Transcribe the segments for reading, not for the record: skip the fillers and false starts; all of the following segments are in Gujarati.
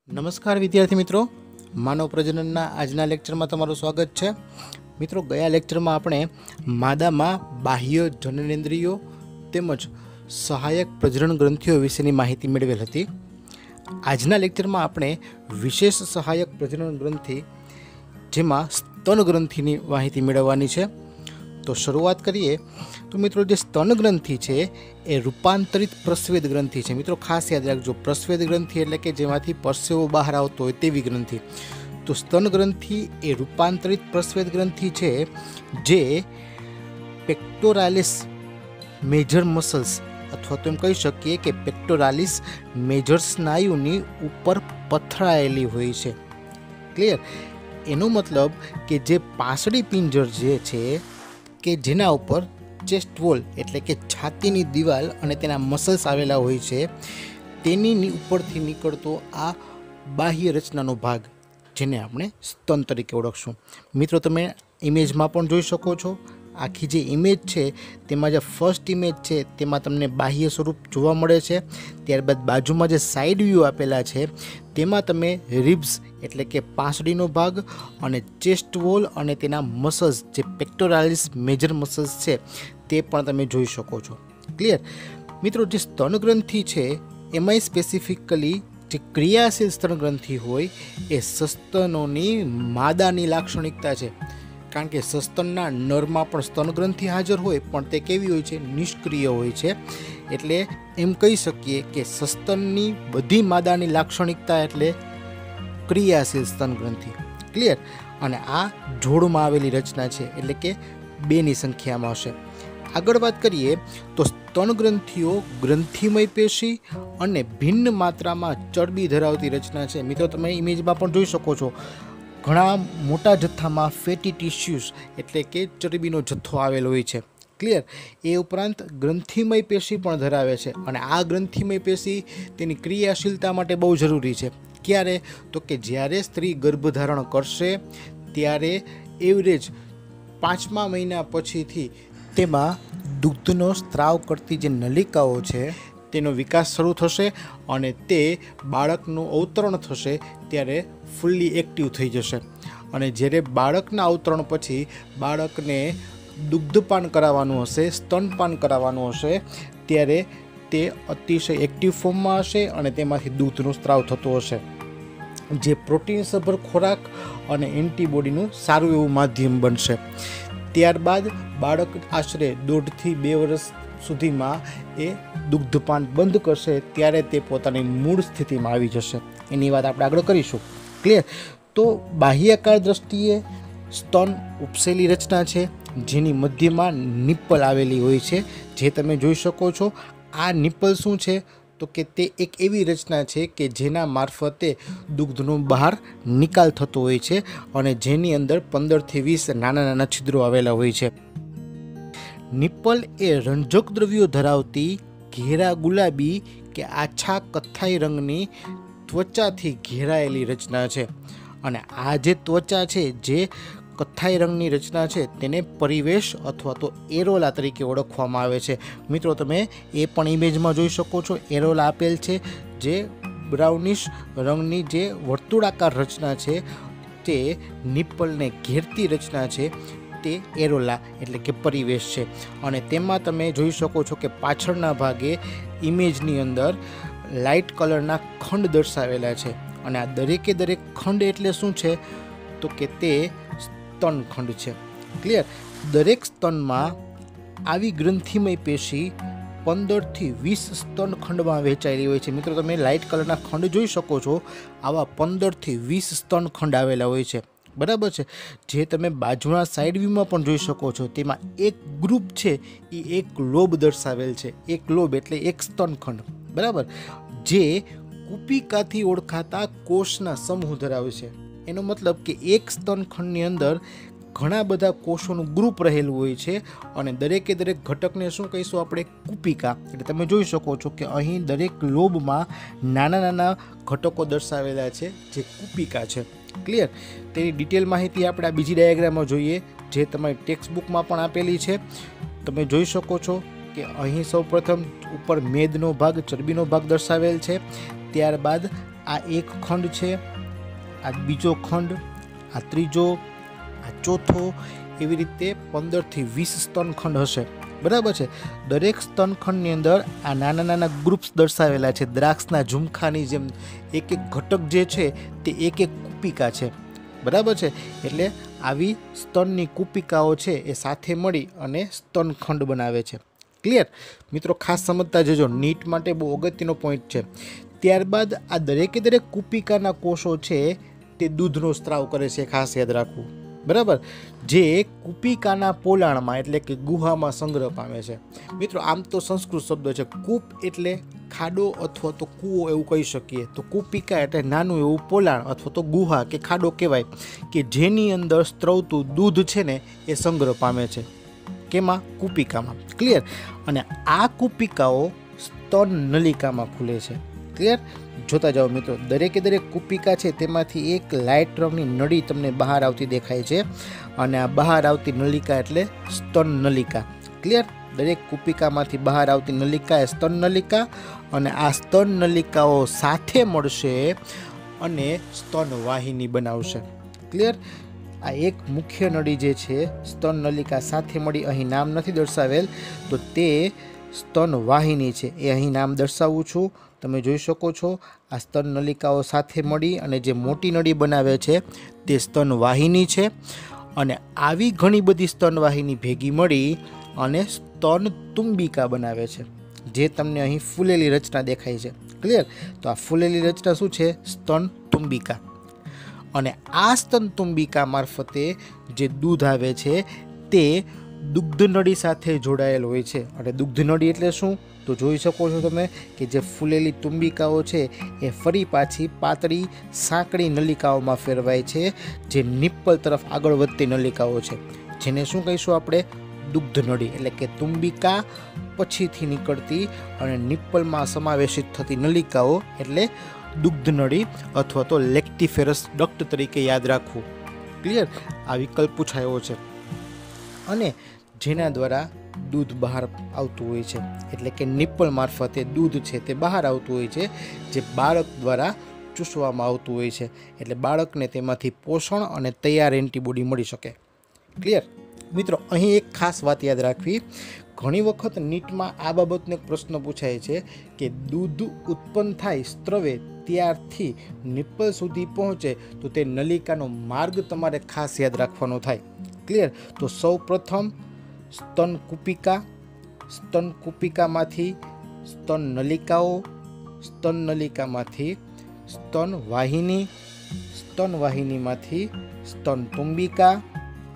नमस्कार विद्यार्थी मित्रों, मानव प्रजनन आजना लेक्चर में तमारुं स्वागत है। मित्रों, गया लेक्चर में आपणे मादा में बाह्य जननेन्द्रियों तेमज सहायक प्रजनन ग्रंथिओ विशेनी माहिती मेळवेल हती। आजना लेक्चर में आपणे विशेष सहायक प्रजनन ग्रंथि जेमां स्तन ग्रंथिनी माहिती मेळववानी छे। तो शुरुआत करिए तो मित्रों, जो स्तन ग्रंथि है ए रूपांतरित प्रस्वेद ग्रंथि है। मित्रों खास याद रखो, प्रस्वेद ग्रंथि एटले के जेमांथी परसेवो बहार आवतो होय तेवी ग्रंथि। तो स्तन ग्रंथि ए रूपांतरित प्रस्वेद ग्रंथि है जे पेक्टोरालिस मेजर मसल्स अथवा तो एम कही शकीए कि पेक्टोरालिस मेजर स्नायुनी ऊपर पथरायेली होय छे। क्लियर? एनो मतलब कि जे पासड़ी पिंजर जे छे के जेना ऊपर चेस्ट वॉल एटले के छातीनी दीवाल अने तेना मसल्स आवेला होय छे, तेनी उपरथी निकळतो आ बाह्य रचनानो भाग जेने आपणे स्तन तरीके ओळखशुं। मित्रों, तमे इमेजमां पण जोई शको छो। आखी जे इमेज छे तेमां जे फर्स्ट इमेज छे तेमां तमने बाह्य स्वरूप जोवा मळे छे। त्यारबाद बाजुमां जे साइड व्यू आपेला छे तेमां तमे रिब्स एटले के पासळीनो भाग अने चेस्ट वॉल अने तेना मसल्स जे पेक्टोरालिस मेजर मसल्स छे ते पण तमे जोई शको छो। क्लियर? मित्रों, जे स्तन ग्रंथि छे एमांय स्पेसिफिकली जे क्रियाशील स्तन ग्रंथि होय ए सस्तनोनी मादानी लाक्षणिकता छे। कारण के सस्तनना नरमा पण स्तन ग्रंथि हाजर होय पण ते केवी होय छे? निष्क्रिय होय छे। एटले एम कही शकीए कि सस्तननी बधी मादानी लाक्षणिकता एटले क्रियाशील स्तन ग्रंथि। क्लियर? अने आ जोड़मां आवेली रचना छे एटले के बेनी संख्यामां हशे। आगळ वात करीए तो स्तन ग्रंथिओ ग्रंथिमय पेशी अने भिन्न मात्रामां चरबी धरावती रचना छे। मित्रों, तमे इमेजमां पण जोई शको छो, घणा मोटा जथ्थामां फेटी टिश्यूज एटले के चरबीनो जथ्थो आवेलो होय छे। क्लियर? ए उपरांत ग्रंथिमय पेशी पण धरावे छे अने आ ग्रंथिमय पेशी तेनी क्रियाशीलता माटे बहु जरूरी छे। क्यारे? तो कि ज्यारे स्त्री गर्भधारण करशे त्यारे एवरेज 5मा महीना पछीथी तेमां दूधनो स्त्राव करती जे नलिकाओ छे तेनो विकास शरू थशे अने ते बाळकनुं अवतरण थशे त्यारे फुल्ली एक्टिव थई जशे। अने ज्यारे बाळकना अवतरण पछी बाळकने दुग्धपान कराववानुं हशे, स्तनपान कराववानुं हशे त्यारे ते अतिशय एक्टिव फॉर्ममां हशे अने तेमांथी दूधनो स्त्राव थतो हशे, जे प्रोटीन सभर खोराक अने एंटीबॉडीनुं सारुं एवुं माध्यम बनशे। त्यारबाद बाळक आश्रे 1.5 થી 2 વર્ષ सुधीमां ए दुग्धपान बंध करशे त्यारे ते पोतानी मूळ स्थितिमां आवी जशे। एनी वात आपणे आगळ करीशुं। क्लियर? तो बाह्यकार दृष्टिए स्तन उपसेली रचना छे जेनी मध्यमां निप्पल आवेली होय छे, जे तमे जोई शको छो। आ निप्पल शुं छे? तो कि ते एक एवी रचना छे कि जेना मार्फते दुग्धनो बहार निकाल थतो होय छे अने जेनी अंदर 15 થી 20 नाना नाना छिद्रो आवेला होय छे। निप्पल ए रंजक द्रव्यो धरावती घेरा गुलाबी के आछा कत्थाई रंगनी त्वचाथी घेरायेली रचना छे अने आ जे त्वचा छे जे कत्थाई रंगनी रचना छे तेने परिवेश अथवा तो एरोला तरीके ओळखवामां आवे छे। मित्रों, तमे ए पण इमेजमां जोई शको छो, एरोला आपेल छे जे ब्राउनिश रंगनी जे वर्तुळाकार रचना छे ते निप्पलने घेरती रचना छे ते एरोला एटले के परिवेश छे। अने तेमां तमे जोई शको छो कि पाछळना भागे इमेजनी अंदर लाइट कलरना खंड दर्शावेला छे अने आ दरेके दरेक खंड एटले शुं छे? तो कि ते स्तन खंड छे। क्लियर? दरेक स्तनमां आवी ग्रंथिमय पेशी 15 થી 20 स्तन खंडमां वहेंचाયેલી होय छे। मित्रों, तमे लाइट कलरना खंड जोई शको छो, आवा 15 થી 20 स्तन खंड आवेला होय छे। बराबर छे? जे तमे बाजुना साइड व्यू में पण जोई शको छो तेमां एक ग्रुप छे ई एक लोब दर्शावेल छे। एक लोब एटले एक स्तन खंड। बराबर? जे कुपिकाथी ओळखाता कोषना समूह धरावे छे। एनो मतलब कि एक स्तन खंडनी अंदर घणा बधा कोषोनुं ग्रुप रहेલું હોય છે અને દરેકે દરેક ઘટકને શું કહીશું આપણે? કુપિકા। એટલે તમે જોઈ શકો છો કે અહીં દરેક લોબમાં નાના નાના ઘટકો દર્શાવેલા છે જે કુપિકા છે। ક્લિયર? તેની ડિટેલ માહિતી આપણે આ બીજી ડાયાગ્રામમાં જોઈએ જે તમારી ટેક્સ્ટ બુકમાં પણ આપેલી છે। તમે જોઈ શકો છો કે અહીં સૌપ્રથમ ઉપર મેદનો ભાગ, ચરબીનો ભાગ દર્શાવેલ છે, ત્યારબાદ આ એક ખંડ છે, આ બીજો ખંડ, આ ત્રીજો, આ ચોથો, એવી રીતે 15 થી 20 સ્તનખંડ હશે, બરાબર છે. દરેક સ્તનખંડની અંદર આ નાના નાના ગ્રુપ્સ દર્શાવેલા છે. દ્રાક્ષના ઝુમખાની જેમ એક એક ઘટક જે છે તે એક એક કુપિકા છે, બરાબર છે. એટલે આવી સ્તનની કુપિકાઓ છે એ સાથે મળી અને સ્તનખંડ બનાવે છે. ક્લિયર મિત્રો, ખાસ સમજતા જજો, નીટ માટે બહુ અગત્યનો પોઈન્ટ છે. ત્યારબાદ આ દરેકે દરેક કુપિકાના કોષો છે તે દૂધનો સ્ત્રાવ કરે છે, ખાસ યાદ રાખવું, બરાબર, જે કુપિકાના પોલાણમાં એટલે કે ગુહામાં સંગ્રહ પામે છે. મિત્રો આમ તો સંસ્કૃત શબ્દ છે. કૂપ એટલે ખાડો અથવા તો કૂવો એવું કહી શકીએ. તો કુપિકા એટલે નાનું એવું પોલાણ અથવા તો ગુહા કે ખાડો કહેવાય કે જેની અંદર સ્ત્રવતું દૂધ છે ને એ સંગ્રહ પામે છે. કેમાં? કુપિકામાં. ક્લિયર. અને આ કુપિકાઓ સ્તન નલિકામાં ખુલે છે. ક્લિયર. જોતા જાઓ મિત્રો, દરેકે દરેક કુપિકા છે તેમાંથી એક લાઇટ રંગની નળી તમને બહાર આવતી દેખાય છે અને આ બહાર આવતી નલિકા એટલે સ્તન નલિકા. ક્લિયર. દરેક કુપિકામાંથી બહાર આવતી નલિકા એ સ્તન નલિકા અને આ સ્તન નલિકાઓ સાથે મળશે અને સ્તન વાહિની બનાવશે. ક્લિયર. આ એક મુખ્ય નળી જે છે સ્તન નલિકા સાથે મળી, અહીં નામ નથી દર્શાવેલ તો તે સ્તન વાહિની છે, એ અહીં નામ દર્શાવું છું. તમે જોઈ શકો છો આ સ્તન નલિકાઓ સાથે મળી અને જે મોટી નળી બનાવે છે તે સ્તન વાહિની છે. અને આવી ઘણી બધી સ્તન વાહિની ભેગી મળી અને સ્તન તુંબિકા બનાવે છે, જે તમને અહીં ફૂલેલી રચના દેખાય છે. ક્લિયર. તો આ ફૂલેલી રચના શું છે? સ્તન તુંબિકા. અને આ સ્તન તુંબિકા મારફતે જે દૂધ આવે છે તે દુગ્ધ નળી સાથે જોડાયેલ હોય છે. અને દુગ્ધ નળી એટલે શું? તો જોઈ શકો છો તમે કે જે ફૂલેલી તુંબિકાઓ છે એ ફરી પાછી પાતળી સાંકડી નલિકાઓમાં ફેરવાય છે, જે નિપ્પલ તરફ આગળ વધતી નલિકાઓ છે, જેને શું કહીશું આપણે? દુગ્ધ નળી. એટલે કે તુંબિકા પછીથી નીકળતી અને નિપ્પલમાં સમાવેશિત થતી નલિકાઓ એટલે દુગ્ધ નળી અથવા તો લેક્ટિફેરસ ડક્ટ તરીકે યાદ રાખવું. ક્લિયર. આ વિકલ્પ પૂછાયો છે. અને જેના દ્વારા દૂધ બહાર આવતું હોય છે, એટલે કે નિપ્પલ મારફતે દૂધ છે તે બહાર આવતું હોય છે, જે બાળક દ્વારા ચૂસવામાં આવતું હોય છે. એટલે બાળકને તેમાંથી પોષણ અને તૈયાર એન્ટીબોડી મળી શકે. ક્લિયર. મિત્રો અહીં એક ખાસ વાત યાદ રાખવી, ઘણી વખત નીટમાં આ બાબતનો એક પ્રશ્ન પૂછાય છે કે દૂધ ઉત્પન્ન થાય સ્ત્રવે ત્યારથી નિપ્પલ સુધી પહોંચે તો તે નલિકાનો માર્ગ તમારે ખાસ યાદ રાખવાનો થાય. ક્લિયર. તો સૌ પ્રથમ સ્તન કુપિકા, સ્તન કુપિકામાંથી સ્તન નલિકાઓ, સ્તન નલિકામાંથી સ્તન વાહિની, સ્તન વાહિનીમાંથી સ્તન તુંબિકા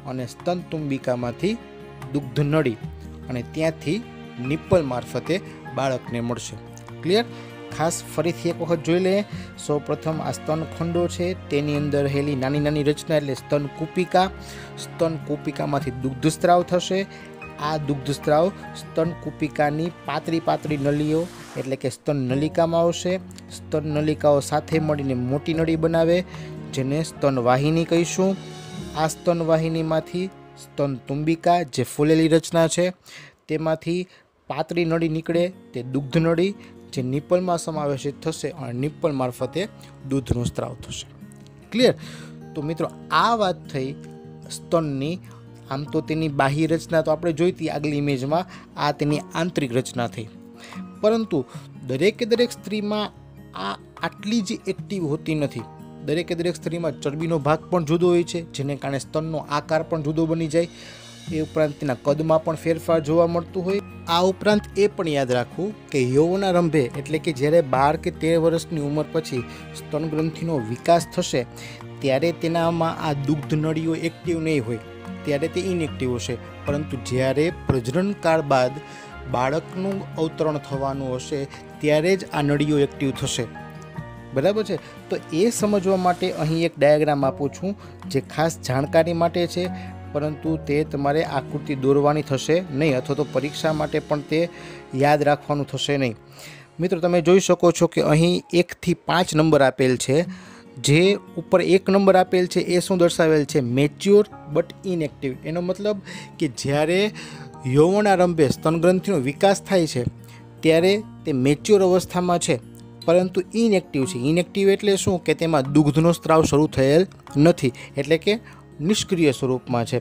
અને સ્તન તુંબિકામાંથી દુગ્ધ નળી અને ત્યાંથી નિપ્પલ મારફતે બાળકને મળશે. ક્લિયર. ખાસ ફરીથી એક વખત જોઈ લઈએ. સૌ પ્રથમ આ સ્તન ખંડો છે તેની અંદર રહેલી નાની નાની રચના એટલે સ્તન કુપિકા. સ્તન કુપિકામાંથી દુગ્ધ સ્ત્રાવ થશે. આ દુગ્ધ સ્ત્રાવ સ્તન કુપિકાની પાતળી પાતળી નળીઓ એટલે કે સ્તન નલિકામાં આવશે. સ્તન નલિકાઓ સાથે મળીને મોટી નળી બનાવે, જેને સ્તન વાહિની કહીશું. આ સ્તન વાહિનીમાંથી સ્તન તુંબિકા જે ફૂલેલી રચના છે તેમાંથી પાતળી નળી નીકળે તે દુગ્ધ નળી, જે નિપ્પલમાં સમાવેશિત થશે અને નિપ્પલ મારફતે દૂધનો સ્ત્રાવ થશે. ક્લિયર. તો મિત્રો આ વાત થઈ સ્તનની. આમ તો તેની બાહ્ય રચના તો આપણે જોઈતી આગલી ઇમેજમાં, આ તેની આંતરિક રચના થઈ. પરંતુ દરેકે દરેક સ્ત્રીમાં આ આટલી જ એક્ટિવ હોતી નથી. દરેકે દરેક સ્ત્રીમાં ચરબીનો ભાગ પણ જુદો હોય છે, જેને કારણે સ્તનનો આકાર પણ જુદો બની જાય. એ ઉપરાંત તેના કદમાં પણ ફેરફાર જોવા મળતું હોય. આ ઉપરાંત એ પણ યાદ રાખવું કે યૌવનારંભે એટલે કે જ્યારે 12 કે 13 વર્ષની ઉંમર પછી સ્તન ગ્રંથિનો વિકાસ થશે ત્યારે તેનામાં આ દુગ્ધ નળીઓ એક્ટિવ નહીં હોય, ત્યારે તે ઇનએક્ટિવ હશે. પરંતુ જ્યારે પ્રજનન કાળ બાદ બાળકનું અવતરણ થવાનું હશે ત્યારે જ આ નળીઓ એક્ટિવ થશે. બરાબર છે. તો એ સમજવા માટે અહીં એક ડાયાગ્રામ આપું છું જે ખાસ જાણકારી માટે છે, પરંતુ તે તમારે આકૃતિ દોરવાની થશે નહીં અથવા તો પરીક્ષા માટે પણ તે યાદ રાખવાનું થશે નહીં. મિત્રો તમે જોઈ શકો છો કે અહીં 1 થી 5 નંબર આપેલ છે. જે ઉપર 1 નંબર આપેલ છે એ શું દર્શાવેલ છે? Mature but inactive. એનો મતલબ કે જ્યારે યૌવનારંભે સ્તનગ્રંથિનો વિકાસ થાય છે ત્યારે તે મેચ્યોર અવસ્થામાં છે, પરંતુ ઇનએક્ટિવ છે. ઇનએક્ટિવ એટલે શું કે તેમાં દૂધનો સ્ત્રાવ શરૂ થયેલ નથી, એટલે કે નિષ્ક્રિય સ્વરૂપમાં છે.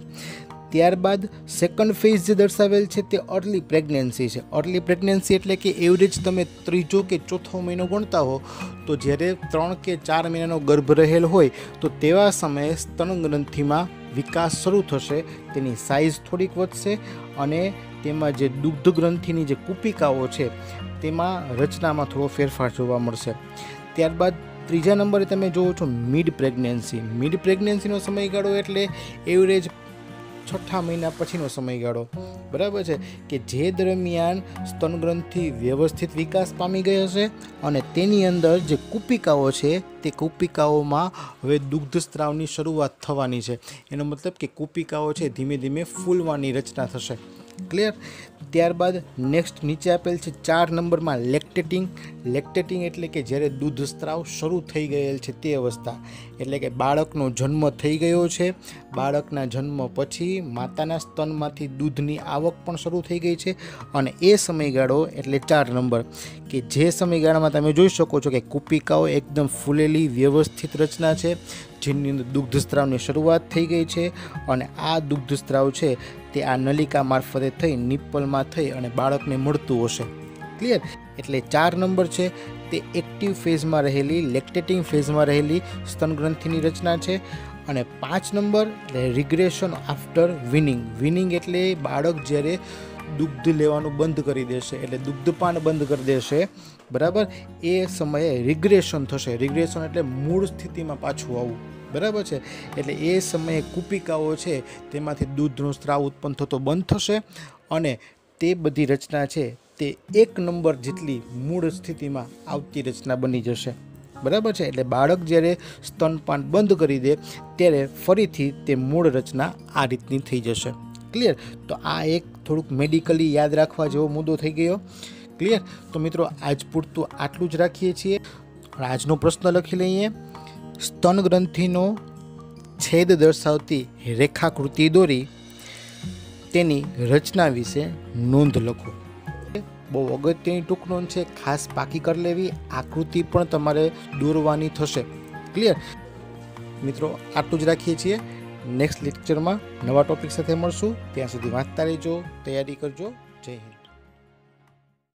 ત્યારબાદ સેકન્ડ ફેઝ જે દર્શાવેલ છે તે અર્લી પ્રેગ્નન્સી છે. અર્લી પ્રેગ્નન્સી એટલે કે એવરેજ તમે ત્રીજો કે ચોથો મહિનો ગણતા હો તો જ્યારે 3 કે 4 મહિનાનો ગર્ભ રહેલ હોય તો તેવા સમયે સ્તનગ્રંથિમાં વિકાસ શરૂ થશે, તેની સાઇઝ થોડીક વધશે અને તેમાં જે દુગ્ધ ગ્રંથિની જે કુપિકાઓ છે તેમાં રચનામાં થોડો ફેરફાર જોવા મળશે. ત્યારબાદ ત્રીજા નંબરે તમે જોવો છો મિડ પ્રેગ્નન્સી. મિડ પ્રેગ્નન્સીનો સમયગાળો એટલે એવરેજ 6 મહિના પછીનો સમયગાળો, બરાબર છે, કે જે દરમિયાન સ્તનગ્રંથિ વ્યવસ્થિત વિકાસ પામી ગઈ હશે અને તેની અંદર જે કુપિકાઓ છે તે કુપિકાઓમાં હવે દુગ્ધ સ્ત્રાવની શરૂઆત થવાની છે. એનો મતલબ કે કુપિકાઓ છે ધીમે ધીમે ફૂલવાની રચના થશે. ક્લિયર? ત્યારબાદ નેક્સ્ટ નીચે આપેલ છે 4 નંબરમાં લેક્ટેટિંગ. લેક્ટેટિંગ એટલે કે જ્યારે દૂધ સ્ત્રાવ શરૂ થઈ ગયેલ છે તે અવસ્થા, એટલે કે બાળકનો જન્મ થઈ ગયો છે, બાળકના જન્મ પછી માતાના સ્તનમાંથી દૂધની આવક પણ શરૂ થઈ ગઈ છે અને એ સમયગાળો એટલે 4 નંબર, કે જે સમયગાળામાં તમે જોઈ શકો છો કે કુપિકાઓ એકદમ ફૂલેલી વ્યવસ્થિત રચના છે જેની અંદર દુગ્ધ સ્ત્રાવની શરૂઆત થઈ ગઈ છે અને આ દુગ્ધ સ્ત્રાવ છે તે આ નલિકા મારફતે થઈ નિપ્પલમાં થઈ અને બાળકને મળતું હશે. ક્લિયર? એટલે 4 નંબર છે તે એક્ટિવ ફેઝમાં રહેલી, લેક્ટેટિંગ ફેઝમાં રહેલી સ્તનગ્રંથિની રચના છે. અને 5 નંબર એટલે રિગ્રેશન આફ્ટર વિનિંગ. વિનિંગ એટલે બાળક જ્યારે દુગ્ધ લેવાનું બંધ કરી દેશે, એટલે દુગ્ધપાન બંધ કરી દેશે, બરાબર, એ સમયે રિગ્રેશન થશે. રિગ્રેશન એટલે મૂળ સ્થિતિમાં પાછું આવવું, બરાબર છે. એટલે એ સમયે કુપિકાઓ છે તેમાંથી દૂધનો સ્ત્રાવ ઉત્પન્ન થતો બંધ થશે અને તે બધી રચના છે તે 1 નંબર જેટલી મૂળ સ્થિતિમાં આવતી રચના બની જશે, બરાબર છે. એટલે બાળક જ્યારે સ્તનપાન બંધ કરી દે ત્યારે ફરીથી તે મૂળ રચના આ રીતની થઈ જશે. ક્લિયર? તો આ એક થોડુંક મેડિકલી યાદ રાખવા જેવો મુદ્દો થઈ ગયો. ક્લિયર? તો મિત્રો આજ પૂરતું આટલું જ રાખીએ છીએ. આજનો પ્રશ્ન લખી લઈએ. સ્તન ગ્રંથિનો છેદ દર્શાવતી રેખાકૃતિ દોરી, તેની રચના વિશે નોંધ લખો. બહુ અગત્યની ટૂંક નોંધ છે, ખાસ પાકી કરી લેવી. આકૃતિ પણ તમારે દોરવાની થશે. ક્લિયર? મિત્રો આટલું જ રાખીએ છીએ. નેક્સ્ટ લેક્ચરમાં નવા ટોપિક સાથે મળશું. ત્યાં સુધી વાંચતા રહેજો, તૈયારી કરજો. જય હિન્દ.